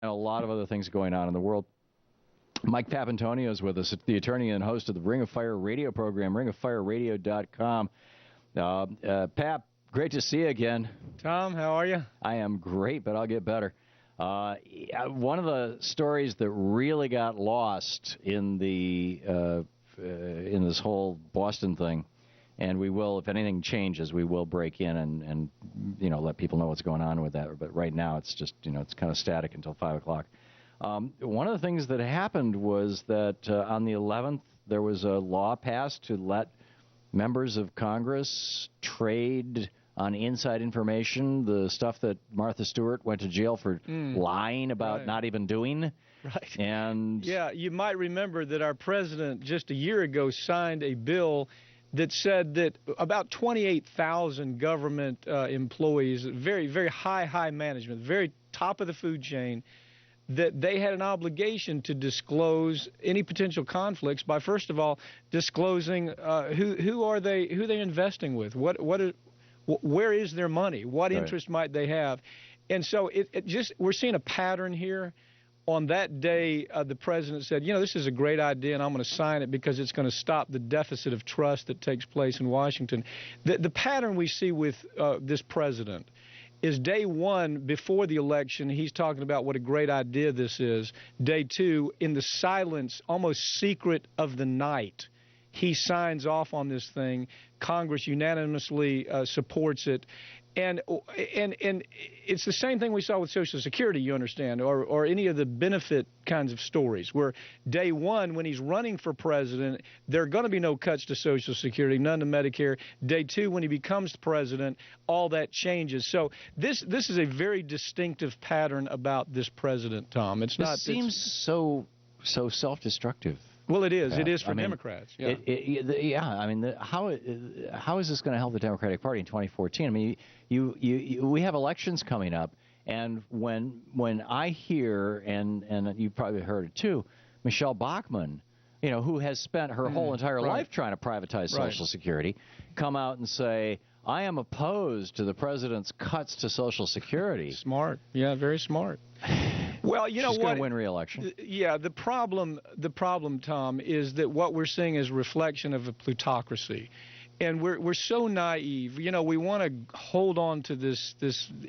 a lot of other things going on in the world. Mike Papantonio is with us, the attorney and host of the Ring of Fire radio program, ringofireradio.com. Pap, great to see you again. Tom, how are you? I am great, but I'll get better. One of the stories that really got lost in this whole Boston thing, and we will, if anything changes, we will break in and let people know what's going on with that. But right now, it's just it's kind of static until 5 o'clock. One of the things that happened was that on the 11th, there was a law passed to let members of Congress trade on inside information, the stuff that Martha Stewart went to jail for lying about not even doing. Right. And yeah, you might remember that our president just a year ago signed a bill that said that about 28,000 government employees, very, very high management, very top of the food chain, that they had an obligation to disclose any potential conflicts by, first of all, disclosing who they're investing with, where is their money, what interest might they have. And so we're seeing a pattern here. On that day, the president said, this is a great idea, and I'm going to sign it because it's going to stop the deficit of trust that takes place in Washington. The pattern we see with this president is day one, before the election, he's talking about what a great idea this is. Day two, in the silence, almost secret of the night, he signs off on this thing. Congress unanimously supports it. And it's the same thing we saw with Social Security, you understand, or any of the benefit kinds of stories, where day one, when he's running for president, there are going to be no cuts to Social Security, none to Medicare. Day two, when he becomes president, all that changes. So this is a very distinctive pattern about this president, Tom. It seems so self-destructive. Well, it is. It is for Democrats. Yeah. How is this going to help the Democratic Party in 2014? I mean, we have elections coming up, and when I hear, and you probably heard it too, Michelle Bachmann, who has spent her whole entire life trying to privatize Social Security, come out and say, I am opposed to the president's cuts to Social Security. Smart. Yeah, very smart. Well, She's going to win re-election. Yeah, the problem, Tom, is that what we're seeing is a reflection of a plutocracy. And we're so naive. We want to hold on to this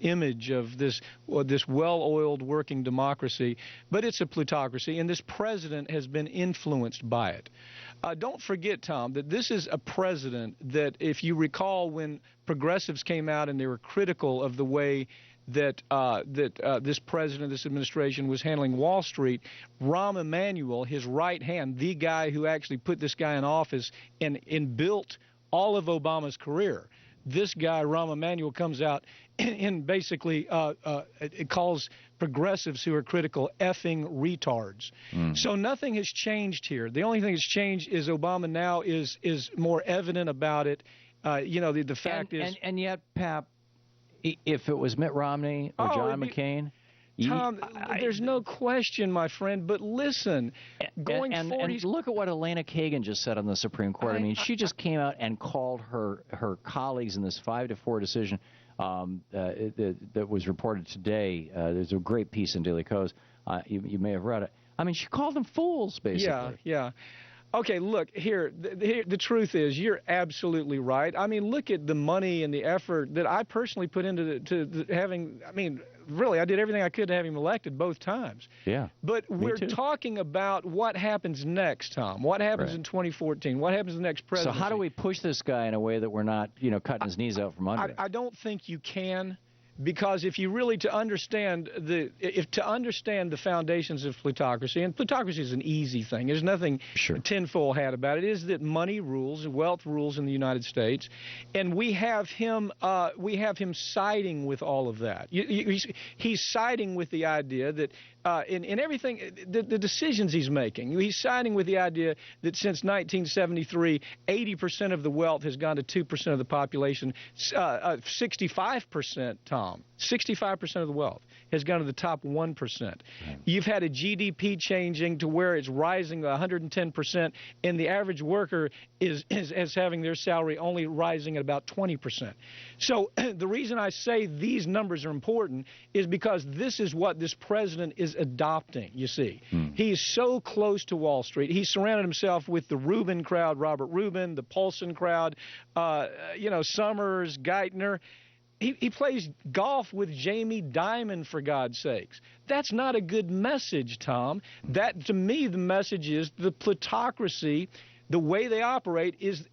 image of this well-oiled working democracy, but it's a plutocracy, and this president has been influenced by it. Don't forget, Tom, that this is a president that, if you recall, when progressives came out and they were critical of the way that this president, this administration was handling Wall Street, Rahm Emanuel, his right hand, the guy who actually put this guy in office and built all of Obama's career, this guy, Rahm Emanuel, comes out and basically it calls progressives who are critical effing retards. So nothing has changed here. The only thing that's changed is Obama now is more evident about it. The fact is... And yet, Pap, if it was Mitt Romney or John McCain... Tom, there's no question, my friend, but listen, and look at what Elena Kagan just said on the Supreme Court. I mean, she just came out and called her colleagues in this 5-4 decision that was reported today. There's a great piece in Daily Kos. You may have read it. I mean, she called them fools, basically. Yeah. Okay, look, here, the truth is, you're absolutely right. I mean, look at the money and the effort that I personally put into having, really, I did everything I could to have him elected both times. Yeah. But we're talking about what happens next, Tom. What happens in 2014? What happens in the next presidency? So how do we push this guy in a way that we're not, cutting his knees out from under him? I don't think you can. Because if you really to understand the foundations of plutocracy, and plutocracy is an easy thing. There's nothing tinfoil hat about it. It is that money rules, wealth rules in the United States, and we have him siding with all of that. He's siding with the idea that in everything, the decisions he's making, he's siding with the idea that since 1973, 80% of the wealth has gone to 2% of the population, 65%, Tom. Tom, 65% of the wealth has gone to the top 1%. Right. You've had a GDP changing to where it's rising 110%, and the average worker is having their salary only rising at about 20%. So the reason I say these numbers are important is because this is what this president is adopting, you see. He's so close to Wall Street. He surrounded himself with the Rubin crowd, Robert Rubin, the Paulson crowd, Summers, Geithner. He plays golf with Jamie Dimon, for God's sakes. That's not a good message, Tom. That, to me, the message is the plutocracy, the way they operate is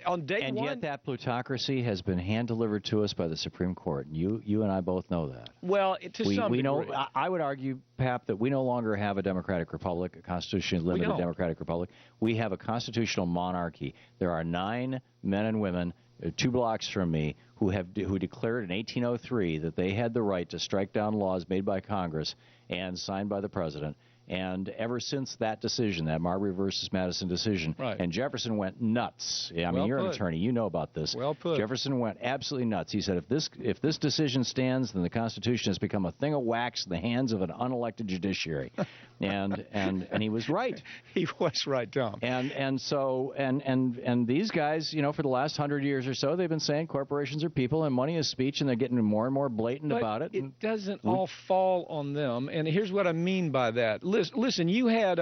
on day one. And yet that plutocracy has been hand-delivered to us by the Supreme Court. You and I both know that. Well, to some degree. Know, I would argue, Pap, that we no longer have a democratic republic, a constitutionally limited democratic republic. We have a constitutional monarchy. There are 9 men and women 2 blocks from me who declared in 1803 that they had the right to strike down laws made by Congress and signed by the president. And ever since that decision, that Marbury versus Madison decision, and Jefferson went nuts. I mean, you're an attorney, you know about this. Well put. Jefferson went absolutely nuts. He said, if this decision stands, then the Constitution has become a thing of wax in the hands of an unelected judiciary. and he was right. He was right, Tom. And these guys, for the last 100 years or so, they've been saying corporations are people and money is speech, and they're getting more and more blatant about it. It doesn't all fall on them. And here's what I mean by that. Listen, you had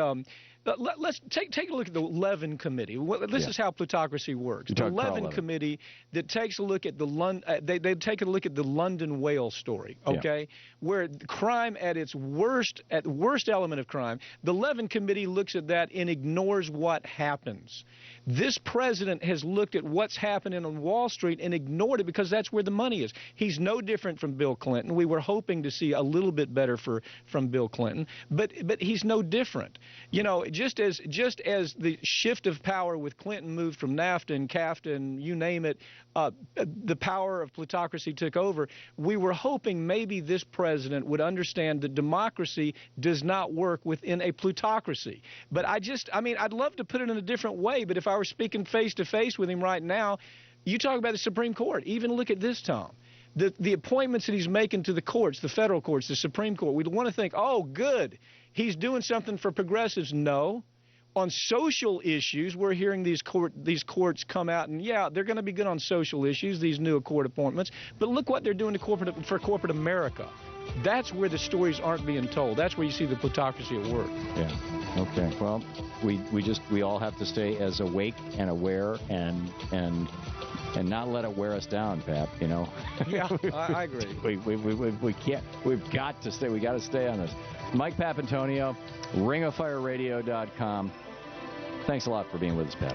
let's take a look at the Levin Committee. This is how plutocracy works. The Levin Committee that takes a look at the they take a look at the London whale story, okay, where crime at its worst, at the worst element of crime, the Levin Committee looks at that and ignores what happens. This president has looked at what's happening on Wall Street and ignored it because that's where the money is. He's no different from Bill Clinton. We were hoping to see a little bit better from Bill Clinton, but he's no different. Just as the shift of power with Clinton moved from NAFTA and CAFTA and you name it, the power of plutocracy took over. We were hoping maybe this president would understand that democracy does not work within a plutocracy. But I'd love to put it in a different way, but if I were speaking face to face with him right now, you talk about the Supreme Court. Even look at this, Tom. The appointments that he's making to the courts, the federal courts, the Supreme Court, we'd want to think, oh, good, he's doing something for progressives. No. On social issues, we're hearing these courts come out, and yeah, they're going to be good on social issues, these new court appointments, but look what they're doing for corporate America. That's where the stories aren't being told. That's where you see the plutocracy at work. Yeah. Okay. Well, we all have to stay as awake and aware and not let it wear us down, Pap. Yeah, I agree. We can't. We've got to stay. We got to stay on this. Mike Papantonio, ringofireradio.com. Thanks a lot for being with us, Pat.